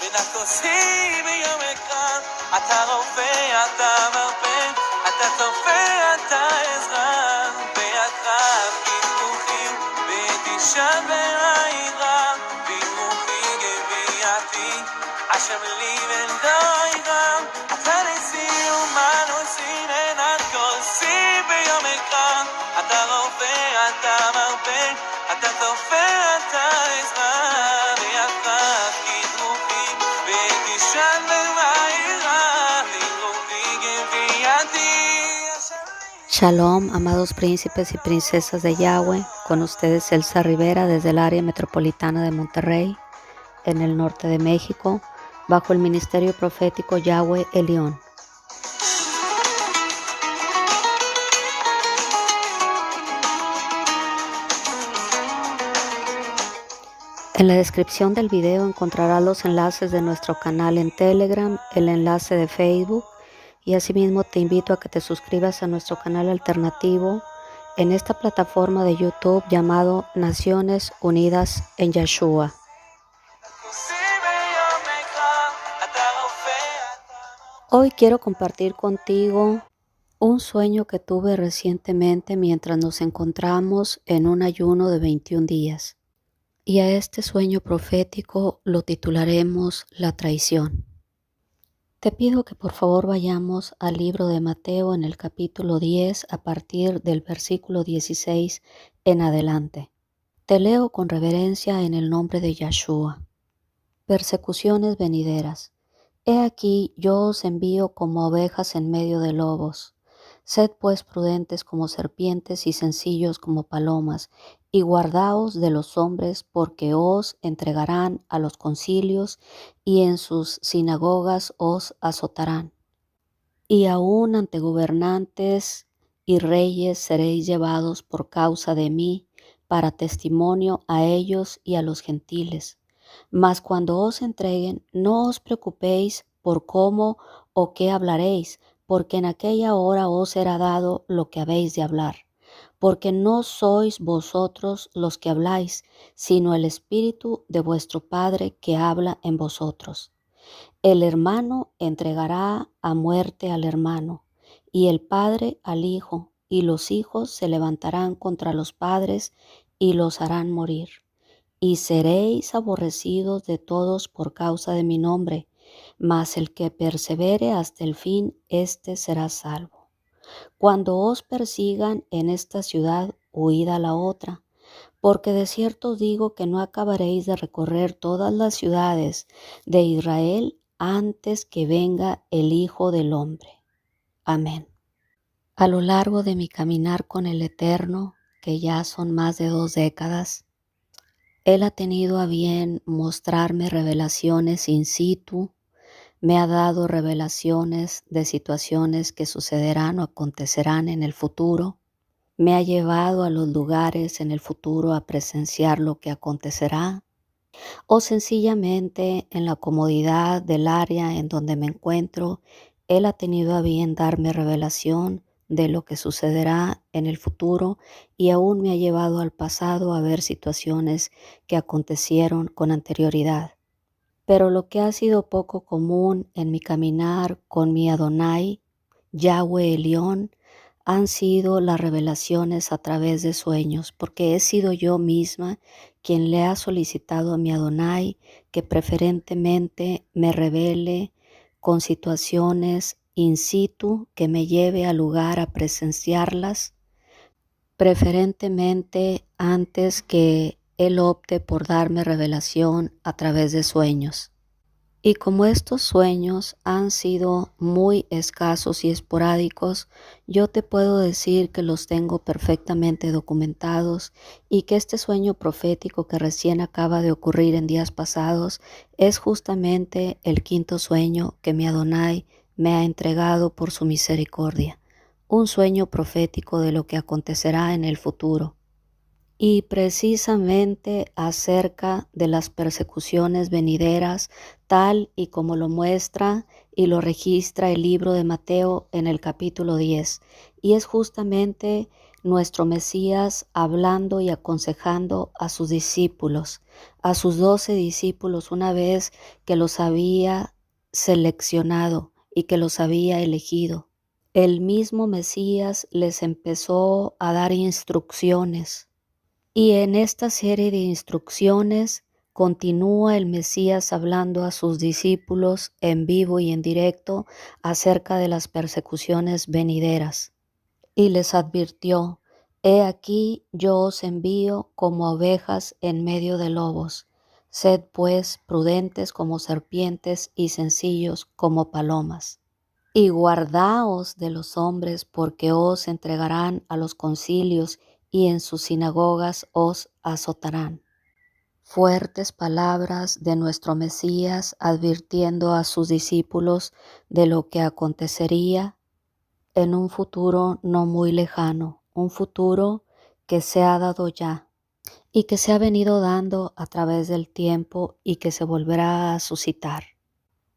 ונחתוסי ביומך, אתה רופא, אתה מרפא, אתה צופה, אתה עזרה, בידך פיתוחים, ותשבר העירה, פיתוחי גביעתי, השם לי ולא ירם, אתה נשיא ומנוסי, ונחתוסי ביומך, אתה רופא, אתה מרפא, אתה צופה, אתה עזרה, בידך פיתוחים, ותשבר העירה, פיתוחי גביעתי. Shalom, amados príncipes y princesas de Yahweh, con ustedes Elsa Rivera desde el área metropolitana de Monterrey, en el norte de México, bajo el ministerio profético Yahweh Elión. En la descripción del video encontrarás los enlaces de nuestro canal en Telegram, el enlace de Facebook, y asimismo te invito a que te suscribas a nuestro canal alternativo en esta plataforma de YouTube llamado Naciones Unidas en Yeshua. Hoy quiero compartir contigo un sueño que tuve recientemente mientras nos encontramos en un ayuno de 21 días. Y a este sueño profético lo titularemos La traición. Te pido que por favor vayamos al libro de Mateo en el capítulo 10 a partir del versículo 16 en adelante. Te leo con reverencia en el nombre de Yeshua. Persecuciones venideras. He aquí yo os envío como ovejas en medio de lobos. Sed pues prudentes como serpientes y sencillos como palomas, y guardaos de los hombres, porque os entregarán a los concilios, y en sus sinagogas os azotarán. Y aun ante gobernantes y reyes seréis llevados por causa de mí, para testimonio a ellos y a los gentiles. Mas cuando os entreguen, no os preocupéis por cómo o qué hablaréis, porque en aquella hora os será dado lo que habéis de hablar. Porque no sois vosotros los que habláis, sino el Espíritu de vuestro Padre que habla en vosotros. El hermano entregará a muerte al hermano, y el padre al hijo, y los hijos se levantarán contra los padres y los harán morir. Y seréis aborrecidos de todos por causa de mi nombre, mas el que persevere hasta el fin, éste será salvo. Cuando os persigan en esta ciudad, huid a la otra, porque de cierto os digo que no acabaréis de recorrer todas las ciudades de Israel antes que venga el Hijo del Hombre. Amén. A lo largo de mi caminar con el Eterno, que ya son más de 2 décadas, Él ha tenido a bien mostrarme revelaciones in situ, me ha dado revelaciones de situaciones que sucederán o acontecerán en el futuro, me ha llevado a los lugares en el futuro a presenciar lo que acontecerá, o sencillamente en la comodidad del área en donde me encuentro, Él ha tenido a bien darme revelación de lo que sucederá en el futuro y aún me ha llevado al pasado a ver situaciones que acontecieron con anterioridad. Pero lo que ha sido poco común en mi caminar con mi Adonai, Yahweh Elión, han sido las revelaciones a través de sueños, porque he sido yo misma quien le ha solicitado a mi Adonai que preferentemente me revele con situaciones in situ que me lleve al lugar a presenciarlas, preferentemente antes que Él opte por darme revelación a través de sueños. Y como estos sueños han sido muy escasos y esporádicos, yo te puedo decir que los tengo perfectamente documentados y que este sueño profético que recién acaba de ocurrir en días pasados es justamente el 5º sueño que mi Adonai me ha entregado por su misericordia, un sueño profético de lo que acontecerá en el futuro. Y precisamente acerca de las persecuciones venideras, tal y como lo muestra y lo registra el libro de Mateo en el capítulo 10. Y es justamente nuestro Mesías hablando y aconsejando a sus discípulos, a sus 12 discípulos, una vez que los había seleccionado y que los había elegido. El mismo Mesías les empezó a dar instrucciones, y en esta serie de instrucciones continúa el Mesías hablando a sus discípulos en vivo y en directo acerca de las persecuciones venideras. Y les advirtió: He aquí yo os envío como ovejas en medio de lobos. Sed pues prudentes como serpientes y sencillos como palomas. Y guardaos de los hombres, porque os entregarán a los concilios y en sus sinagogas os azotarán. Fuertes palabras de nuestro Mesías advirtiendo a sus discípulos de lo que acontecería en un futuro no muy lejano, un futuro que se ha dado ya y que se ha venido dando a través del tiempo y que se volverá a suscitar.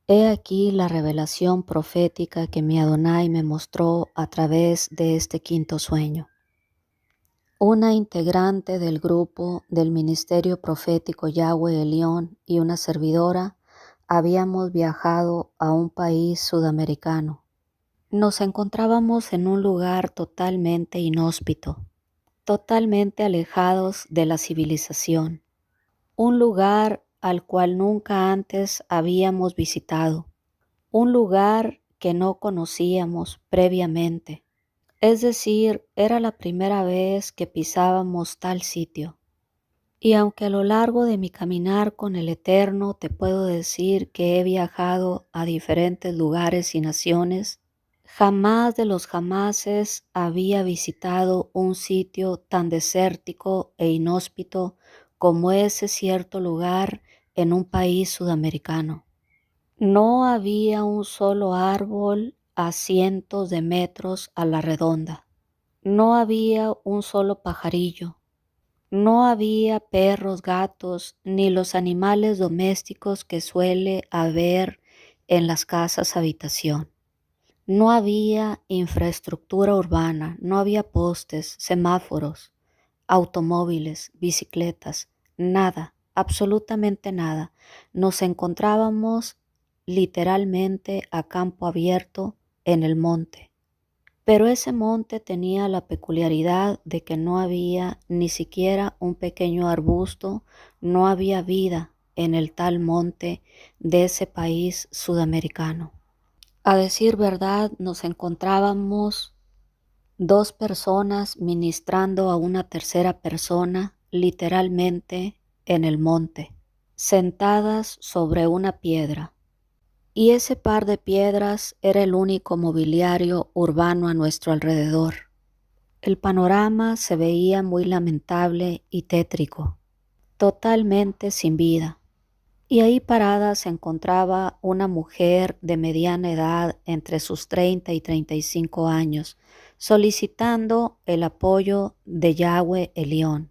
He aquí la revelación profética que mi Adonai me mostró a través de este quinto sueño. Una integrante del grupo del ministerio profético Yahweh Elión y una servidora habíamos viajado a un país sudamericano. Nos encontrábamos en un lugar totalmente inhóspito, totalmente alejados de la civilización, un lugar al cual nunca antes habíamos visitado, un lugar que no conocíamos previamente. Es decir, era la primera vez que pisábamos tal sitio. Y aunque a lo largo de mi caminar con el Eterno te puedo decir que he viajado a diferentes lugares y naciones, jamás de los jamases había visitado un sitio tan desértico e inhóspito como ese cierto lugar en un país sudamericano. No había un solo árbol a cientos de metros a la redonda. No había un solo pajarillo. No había perros, gatos, ni los animales domésticos que suele haber en las casas habitación. No había infraestructura urbana, no había postes, semáforos, automóviles, bicicletas, nada, absolutamente nada. Nos encontrábamos literalmente a campo abierto en el monte. Pero ese monte tenía la peculiaridad de que no había ni siquiera un pequeño arbusto, no había vida en el tal monte de ese país sudamericano. A decir verdad, nos encontrábamos 2 personas ministrando a una tercera persona literalmente en el monte, sentadas sobre una piedra. Y ese par de piedras era el único mobiliario urbano a nuestro alrededor. El panorama se veía muy lamentable y tétrico, totalmente sin vida. Y ahí parada se encontraba una mujer de mediana edad, entre sus 30 y 35 años, solicitando el apoyo de Yahweh Elión,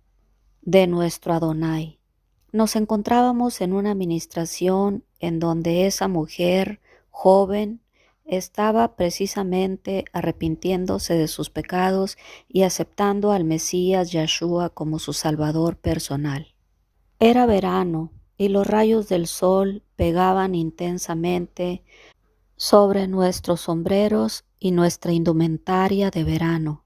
de nuestro Adonai. Nos encontrábamos en una administración en donde esa mujer joven estaba precisamente arrepintiéndose de sus pecados y aceptando al Mesías Yahshua como su Salvador personal. Era verano y los rayos del sol pegaban intensamente sobre nuestros sombreros y nuestra indumentaria de verano.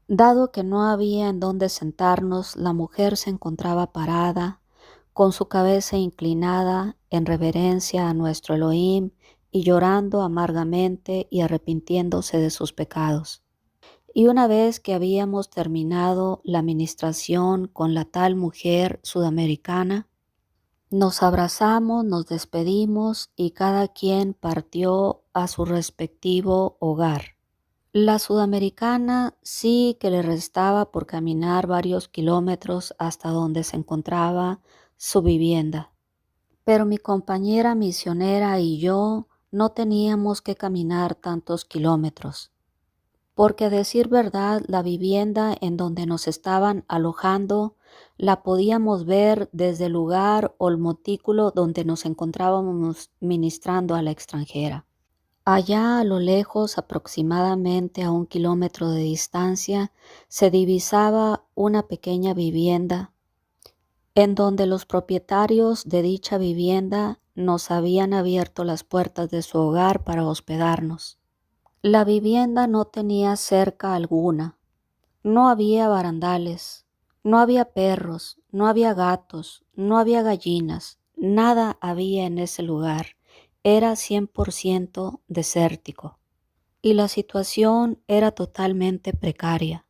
Dado que no había en dónde sentarnos, la mujer se encontraba parada, con su cabeza inclinada en reverencia a nuestro Elohim y llorando amargamente y arrepintiéndose de sus pecados. Y una vez que habíamos terminado la ministración con la tal mujer sudamericana, nos abrazamos, nos despedimos y cada quien partió a su respectivo hogar. La sudamericana sí que le restaba por caminar varios kilómetros hasta donde se encontraba su vivienda. Pero mi compañera misionera y yo no teníamos que caminar tantos kilómetros, porque a decir verdad, la vivienda en donde nos estaban alojando la podíamos ver desde el lugar o el montículo donde nos encontrábamos ministrando a la extranjera. Allá a lo lejos, aproximadamente a 1 kilómetro de distancia, se divisaba una pequeña vivienda en donde los propietarios de dicha vivienda nos habían abierto las puertas de su hogar para hospedarnos. La vivienda no tenía cerca alguna, no había barandales, no había perros, no había gatos, no había gallinas, nada había en ese lugar. Era 100% desértico y la situación era totalmente precaria.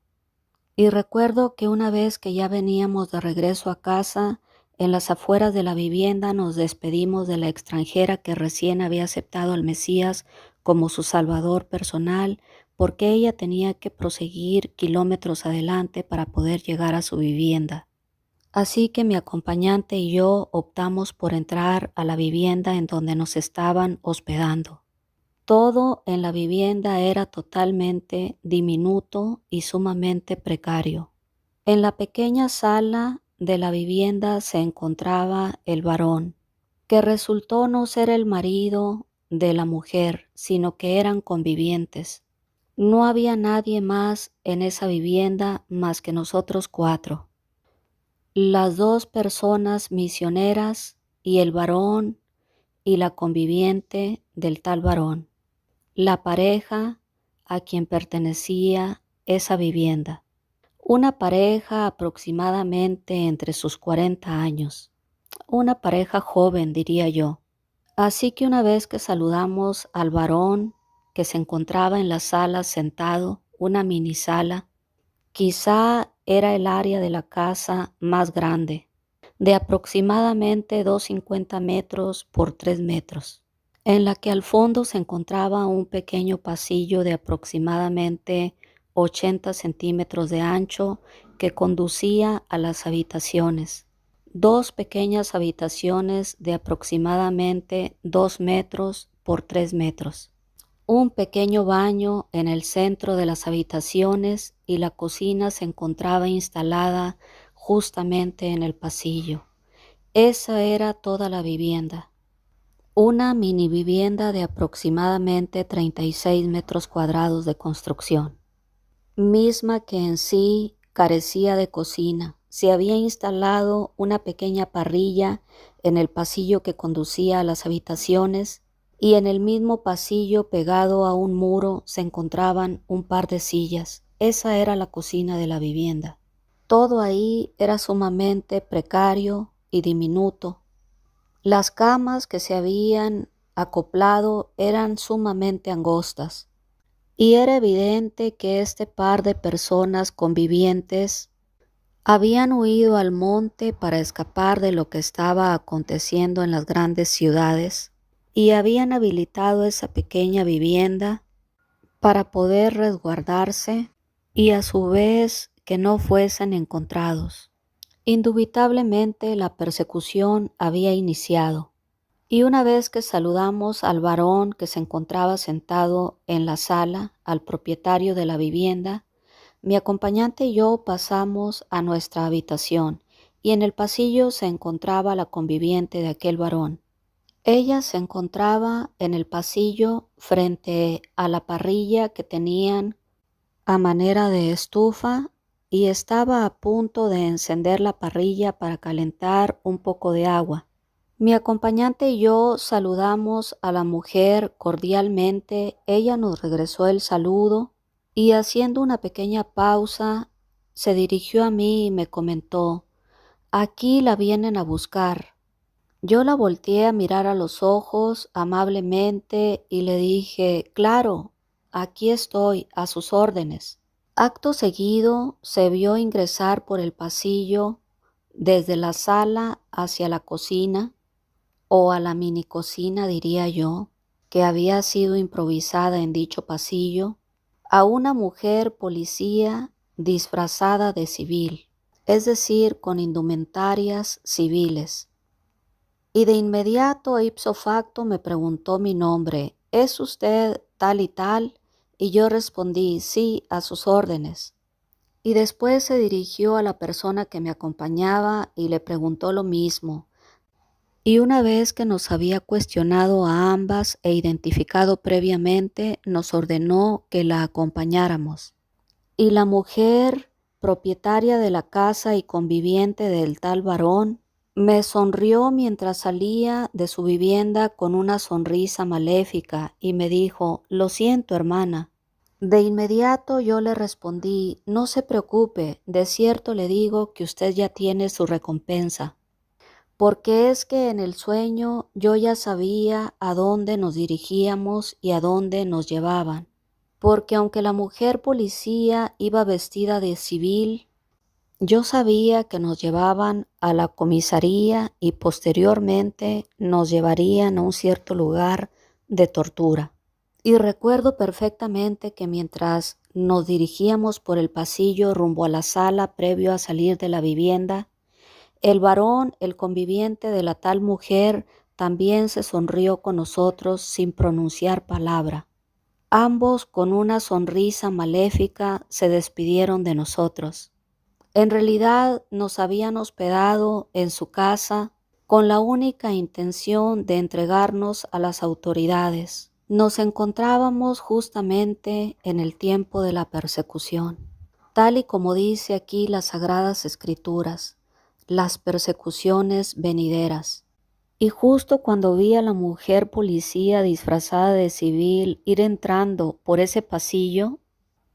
Y recuerdo que una vez que ya veníamos de regreso a casa, en las afueras de la vivienda nos despedimos de la extranjera que recién había aceptado al Mesías como su salvador personal, porque ella tenía que proseguir kilómetros adelante para poder llegar a su vivienda. Así que mi acompañante y yo optamos por entrar a la vivienda en donde nos estaban hospedando. Todo en la vivienda era totalmente diminuto y sumamente precario. En la pequeña sala de la vivienda se encontraba el varón, que resultó no ser el marido de la mujer, sino que eran convivientes. No había nadie más en esa vivienda más que nosotros 4. Las 2 personas misioneras y el varón y la conviviente del tal varón. La pareja a quien pertenecía esa vivienda. Una pareja aproximadamente entre sus 40 años. Una pareja joven, diría yo. Así que una vez que saludamos al varón que se encontraba en la sala sentado, una mini sala, quizá era el área de la casa más grande, de aproximadamente 250 metros por 3 metros. En la que al fondo se encontraba un pequeño pasillo de aproximadamente 80 centímetros de ancho que conducía a las habitaciones. 2 pequeñas habitaciones de aproximadamente 2 metros por 3 metros. Un pequeño baño en el centro de las habitaciones y la cocina se encontraba instalada justamente en el pasillo. Esa era toda la vivienda. Una mini vivienda de aproximadamente 36 metros cuadrados de construcción, misma que en sí carecía de cocina. Se había instalado una pequeña parrilla en el pasillo que conducía a las habitaciones y en el mismo pasillo pegado a un muro se encontraban un par de sillas. Esa era la cocina de la vivienda. Todo ahí era sumamente precario y diminuto. Las camas que se habían acoplado eran sumamente angostas y era evidente que este par de personas convivientes habían huido al monte para escapar de lo que estaba aconteciendo en las grandes ciudades y habían habilitado esa pequeña vivienda para poder resguardarse y a su vez que no fuesen encontrados. Indubitablemente la persecución había iniciado, y una vez que saludamos al varón que se encontraba sentado en la sala, al propietario de la vivienda, mi acompañante y yo pasamos a nuestra habitación, y en el pasillo se encontraba la conviviente de aquel varón. Ella se encontraba en el pasillo frente a la parrilla que tenían a manera de estufa y estaba a punto de encender la parrilla para calentar un poco de agua. Mi acompañante y yo saludamos a la mujer cordialmente, ella nos regresó el saludo y haciendo una pequeña pausa se dirigió a mí y me comentó: «Aquí la vienen a buscar». Yo la volteé a mirar a los ojos amablemente y le dije: «Claro, aquí estoy, a sus órdenes». Acto seguido se vio ingresar por el pasillo desde la sala hacia la cocina, o a la mini cocina diría yo, que había sido improvisada en dicho pasillo, a una mujer policía disfrazada de civil, es decir, con indumentarias civiles. Y de inmediato, ipso facto, me preguntó mi nombre: «¿Es usted tal y tal?». Y yo respondí: «Sí, a sus órdenes». Y después se dirigió a la persona que me acompañaba y le preguntó lo mismo. Y una vez que nos había cuestionado a ambas e identificado previamente, nos ordenó que la acompañáramos. Y la mujer, propietaria de la casa y conviviente del tal varón, me sonrió mientras salía de su vivienda con una sonrisa maléfica y me dijo: «Lo siento, hermana». De inmediato yo le respondí: «No se preocupe, de cierto le digo que usted ya tiene su recompensa». Porque es que en el sueño yo ya sabía a dónde nos dirigíamos y a dónde nos llevaban. Porque aunque la mujer policía iba vestida de civil, yo sabía que nos llevaban a la comisaría y posteriormente nos llevarían a un cierto lugar de tortura. Y recuerdo perfectamente que mientras nos dirigíamos por el pasillo rumbo a la sala previo a salir de la vivienda, el varón, el conviviente de la tal mujer, también se sonrió con nosotros sin pronunciar palabra. Ambos, con una sonrisa maléfica, se despidieron de nosotros. En realidad nos habían hospedado en su casa con la única intención de entregarnos a las autoridades. Nos encontrábamos justamente en el tiempo de la persecución, tal y como dice aquí las Sagradas Escrituras, las persecuciones venideras. Y justo cuando vi a la mujer policía disfrazada de civil ir entrando por ese pasillo,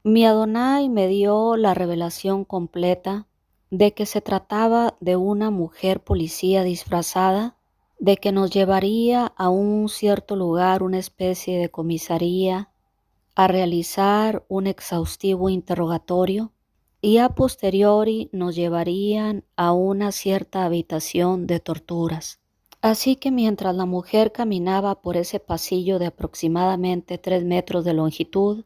mi Adonai me dio la revelación completa de que se trataba de una mujer policía disfrazada, de que nos llevaría a un cierto lugar, una especie de comisaría, a realizar un exhaustivo interrogatorio y a posteriori nos llevarían a una cierta habitación de torturas. Así que mientras la mujer caminaba por ese pasillo de aproximadamente 3 metros de longitud,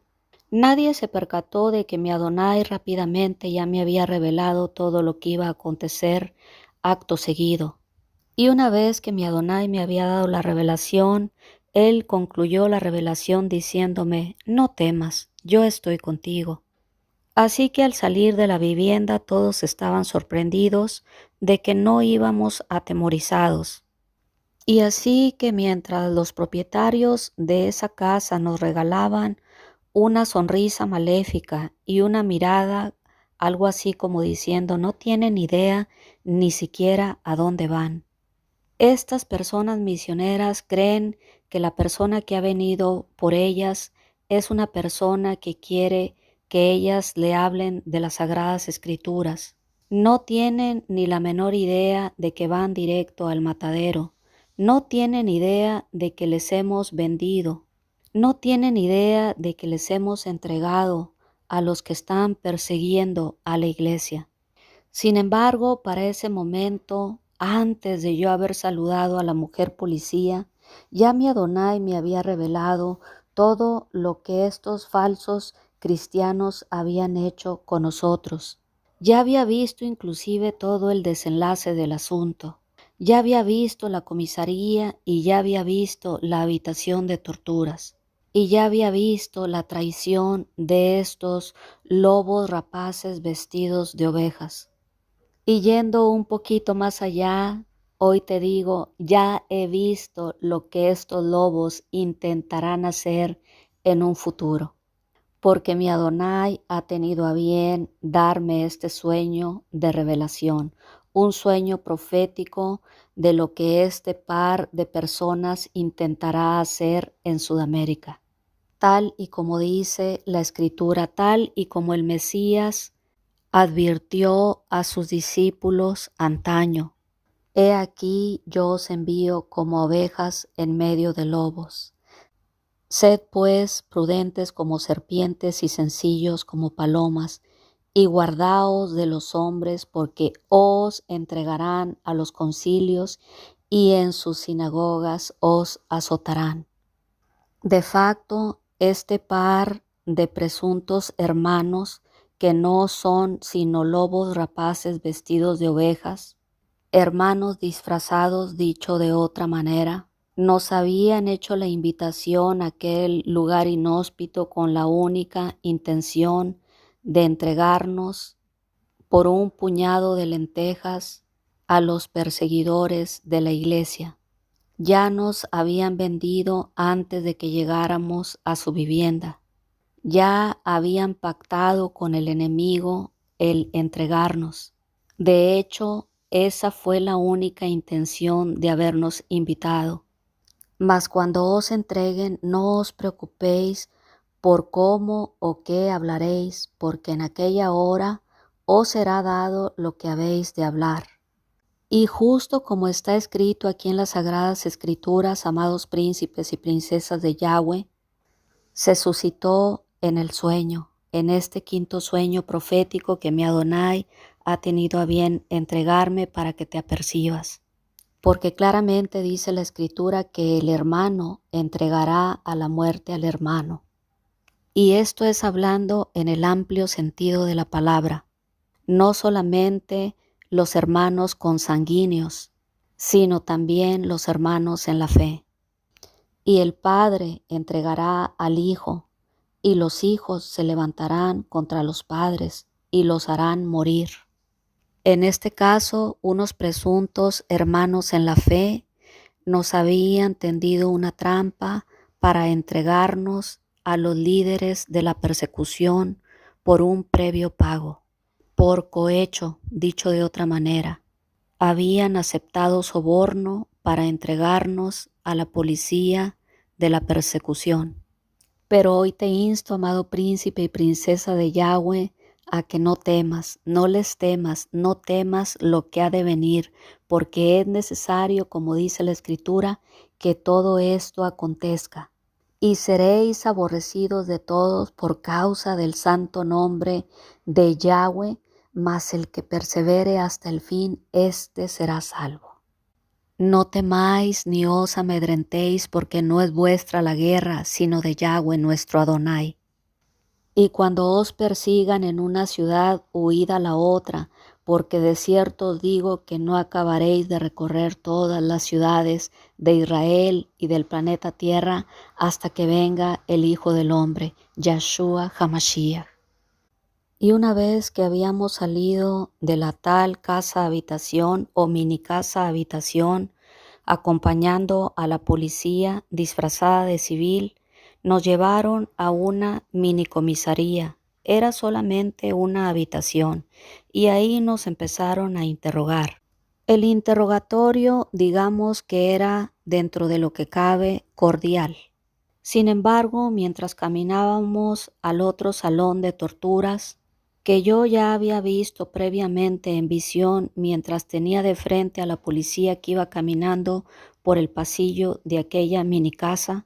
nadie se percató de que mi Adonai rápidamente ya me había revelado todo lo que iba a acontecer acto seguido. Y una vez que mi Adonai me había dado la revelación, él concluyó la revelación diciéndome: «No temas, yo estoy contigo». Así que al salir de la vivienda todos estaban sorprendidos de que no íbamos atemorizados. Y así que mientras los propietarios de esa casa nos regalaban una sonrisa maléfica y una mirada, algo así como diciendo: «No tienen idea ni siquiera a dónde van». Estas personas misioneras creen que la persona que ha venido por ellas es una persona que quiere que ellas le hablen de las Sagradas Escrituras. No tienen ni la menor idea de que van directo al matadero. No tienen idea de que les hemos vendido. No tienen idea de que les hemos entregado a los que están persiguiendo a la iglesia. Sin embargo, para ese momento, antes de yo haber saludado a la mujer policía, ya mi Adonai me había revelado todo lo que estos falsos cristianos habían hecho con nosotros. Ya había visto inclusive todo el desenlace del asunto. Ya había visto la comisaría y ya había visto la habitación de torturas. Y ya había visto la traición de estos lobos rapaces vestidos de ovejas. Y yendo un poquito más allá, hoy te digo, ya he visto lo que estos lobos intentarán hacer en un futuro, porque mi Adonai ha tenido a bien darme este sueño de revelación, un sueño profético de lo que este par de personas intentará hacer en Sudamérica. Tal y como dice la Escritura, tal y como el Mesías advirtió a sus discípulos antaño: «He aquí yo os envío como ovejas en medio de lobos. Sed pues prudentes como serpientes y sencillos como palomas, y guardaos de los hombres, porque os entregarán a los concilios y en sus sinagogas os azotarán». De facto, este par de presuntos hermanos, que no son sino lobos rapaces vestidos de ovejas, hermanos disfrazados, dicho de otra manera, nos habían hecho la invitación a aquel lugar inhóspito con la única intención de entregarnos por un puñado de lentejas a los perseguidores de la iglesia. Ya nos habían vendido antes de que llegáramos a su vivienda. Ya habían pactado con el enemigo el entregarnos. De hecho, esa fue la única intención de habernos invitado. Mas cuando os entreguen, no os preocupéis por cómo o qué hablaréis, porque en aquella hora os será dado lo que habéis de hablar. Y justo como está escrito aquí en las Sagradas Escrituras, amados príncipes y princesas de Yahweh, se suscitó en el sueño, en este quinto sueño profético que mi Adonai ha tenido a bien entregarme para que te apercibas. Porque claramente dice la Escritura que el hermano entregará a la muerte al hermano. Y esto es hablando en el amplio sentido de la palabra, no solamente los hermanos consanguíneos, sino también los hermanos en la fe. Y el Padre entregará al Hijo, y los hijos se levantarán contra los padres y los harán morir. En este caso, unos presuntos hermanos en la fe nos habían tendido una trampa para entregarnos a los líderes de la persecución por un previo pago, por cohecho, dicho de otra manera. Habían aceptado soborno para entregarnos a la policía de la persecución. Pero hoy te insto, amado príncipe y princesa de Yahweh, a que no temas, no les temas, no temas lo que ha de venir, porque es necesario, como dice la Escritura, que todo esto acontezca. Y seréis aborrecidos de todos por causa del santo nombre de Yahweh, mas el que persevere hasta el fin, éste será salvo. No temáis ni os amedrentéis, porque no es vuestra la guerra, sino de Yahweh nuestro Adonai. Y cuando os persigan en una ciudad, huid a la otra, porque de cierto os digo que no acabaréis de recorrer todas las ciudades de Israel y del planeta Tierra hasta que venga el Hijo del Hombre, Yahshua HaMashiach. Y una vez que habíamos salido de la tal casa habitación o mini casa habitación, acompañando a la policía disfrazada de civil, nos llevaron a una mini comisaría. Era solamente una habitación y ahí nos empezaron a interrogar. El interrogatorio, digamos que era, dentro de lo que cabe, cordial. Sin embargo, mientras caminábamos al otro salón de torturas, que yo ya había visto previamente en visión mientras tenía de frente a la policía que iba caminando por el pasillo de aquella mini casa,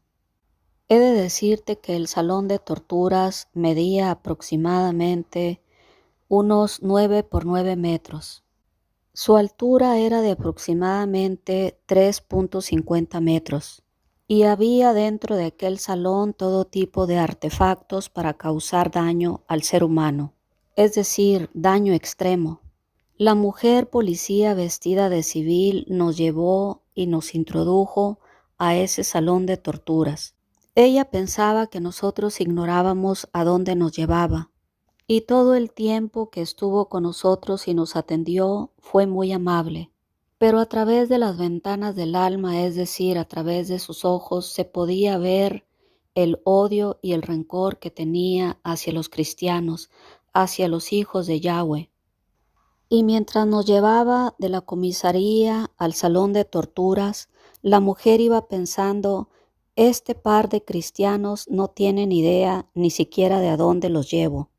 he de decirte que el salón de torturas medía aproximadamente unos 9 por 9 metros. Su altura era de aproximadamente 3.50 metros. Y había dentro de aquel salón todo tipo de artefactos para causar daño al ser humano, es decir, daño extremo. La mujer policía vestida de civil nos llevó y nos introdujo a ese salón de torturas. Ella pensaba que nosotros ignorábamos a dónde nos llevaba, y todo el tiempo que estuvo con nosotros y nos atendió fue muy amable. Pero a través de las ventanas del alma, es decir, a través de sus ojos, se podía ver el odio y el rencor que tenía hacia los cristianos, hacia los hijos de Yahweh. Y mientras nos llevaba de la comisaría al salón de torturas, la mujer iba pensando: este par de cristianos no tienen idea ni siquiera de a dónde los llevo.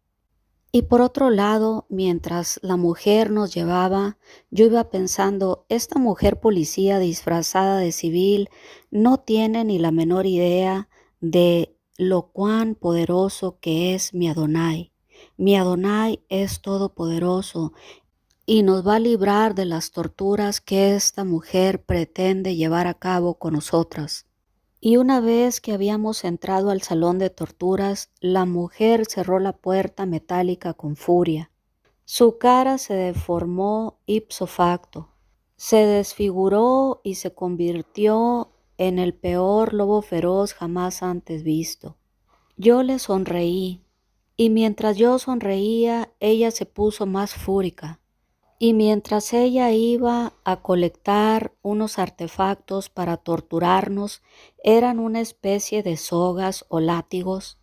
Y por otro lado, mientras la mujer nos llevaba, yo iba pensando: esta mujer policía disfrazada de civil no tiene ni la menor idea de lo cuán poderoso que es mi Adonai. Mi Adonai es todopoderoso y nos va a librar de las torturas que esta mujer pretende llevar a cabo con nosotras. Y una vez que habíamos entrado al salón de torturas, la mujer cerró la puerta metálica con furia. Su cara se deformó ipso facto, se desfiguró y se convirtió en el peor lobo feroz jamás antes visto. Yo le sonreí, y mientras yo sonreía, ella se puso más fúrica. Y mientras ella iba a colectar unos artefactos para torturarnos, eran una especie de sogas o látigos,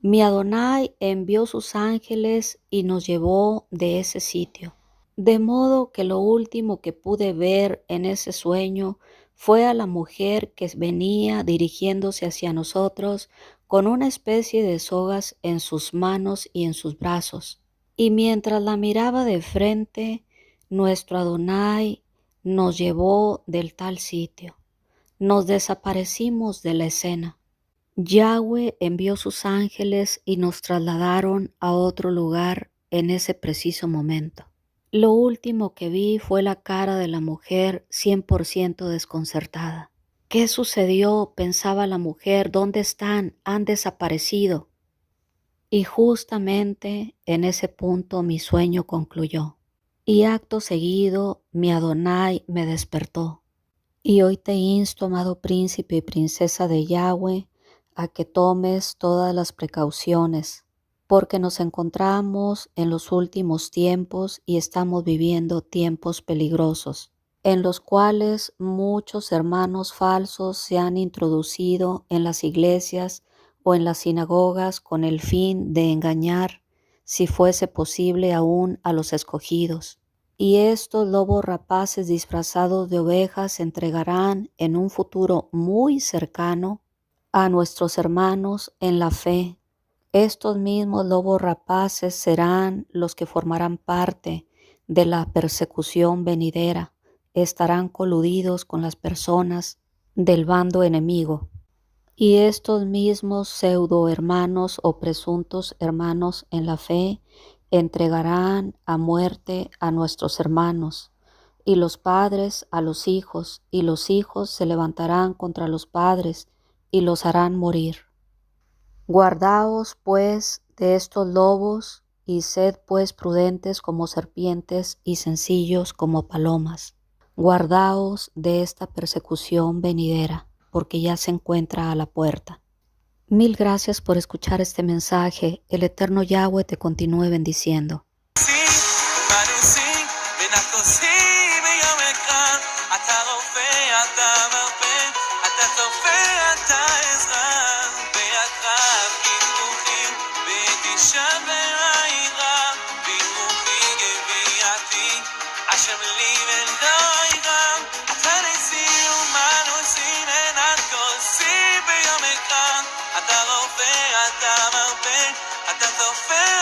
mi Adonai envió sus ángeles y nos llevó de ese sitio. De modo que lo último que pude ver en ese sueño fue a la mujer que venía dirigiéndose hacia nosotros con una especie de sogas en sus manos y en sus brazos. Y mientras la miraba de frente, nuestro Adonai nos llevó del tal sitio. Nos desaparecimos de la escena. Yahweh envió sus ángeles y nos trasladaron a otro lugar en ese preciso momento. Lo último que vi fue la cara de la mujer 100% desconcertada. ¿Qué sucedió?, pensaba la mujer. ¿Dónde están? Han desaparecido. Y justamente en ese punto mi sueño concluyó. Y acto seguido mi Adonai me despertó. Y hoy te insto, amado príncipe y princesa de Yahweh, a que tomes todas las precauciones, porque nos encontramos en los últimos tiempos y estamos viviendo tiempos peligrosos, en los cuales muchos hermanos falsos se han introducido en las iglesias o en las sinagogas con el fin de engañar, si fuese posible aún, a los escogidos. Y estos lobos rapaces disfrazados de ovejas se entregarán en un futuro muy cercano a nuestros hermanos en la fe. Estos mismos lobos rapaces serán los que formarán parte de la persecución venidera. Estarán coludidos con las personas del bando enemigo. Y estos mismos pseudo hermanos o presuntos hermanos en la fe entregarán a muerte a nuestros hermanos, y los padres a los hijos, y los hijos se levantarán contra los padres y los harán morir. Guardaos pues de estos lobos, y sed pues prudentes como serpientes y sencillos como palomas. Guardaos de esta persecución venidera, porque ya se encuentra a la puerta. Mil gracias por escuchar este mensaje. El eterno Yahweh te continúe bendiciendo. אתה רופא, אתה מרפא, אתה צופה